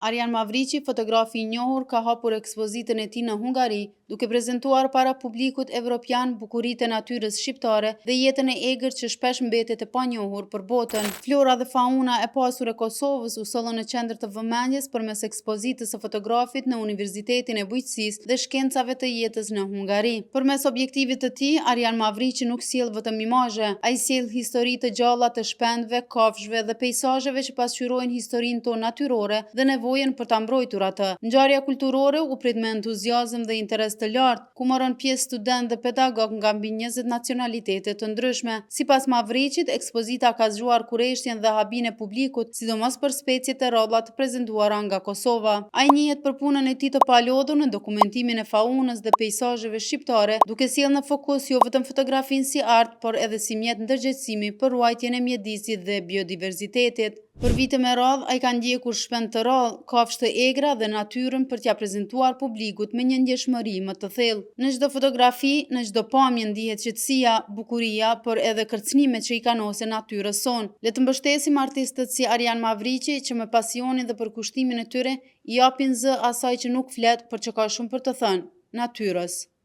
Arjan Mavriqi, fotografi i njohur, ka hapur ekspozitën e tij në Hungari, duke prezantuar para publikut evropian bukuritë e natyrës shqiptare dhe jetën e egër që shpesh mbetet e panjohur për botën. Flora dhe fauna e pasur e Kosovës u sollën në qendër të vëmendjes përmes ekspozitës së fotografit në Universitetin e Bujqësisë dhe Shkencave të Jetës në Hungari. Përmes objektivit të tij, Arjan Mavriqi nuk sjell vetëm imazhe, ai sjell histori të gjalla të shpendëve, kafshëve dhe peizazheve që pasqyrojnë historinë tonë natyrore dhe nevojën për ta mbrojtur atë. Ngjarja kulturore u prit me entuziazëm dhe interes të lartë, ku morën pjesë studentë dhe pedagog nga mbi 20 nacionalitete të ndryshme. Sipas Mavriqit, ekspozita ka zgjuar kurreshtjen dhe habinë e publikut, sidomos për speciet e rrodha të prezantuara nga Kosova. Ai njihet për punën e tij të palodhur në dokumentimin e faunës dhe peizazheve shqiptare, duke sjellë në fokus jo vetëm fotografinë si art, por edhe si mjet ndërgjegjësimi për ruajtjen e mjedisit dhe biodiverzitetit. Për vite me radhë, ai ka ndjekur shpend të rrallë, kafshë të egra dhe natyrën për t'ia prezantuar publikut me një ndjeshmëri më të thellë. Në çdo fotografi, në çdo pamje ndihet qetësia, bukuria, por edhe kërcënimet që i kanosen natyrës sonë. Le të mbështesim artistët si Arjan Mavriqi që me pasionin dhe për kushtimin e tyre i japin zë asaj që nuk flet, por që ka shumë për të thënë, natyrës.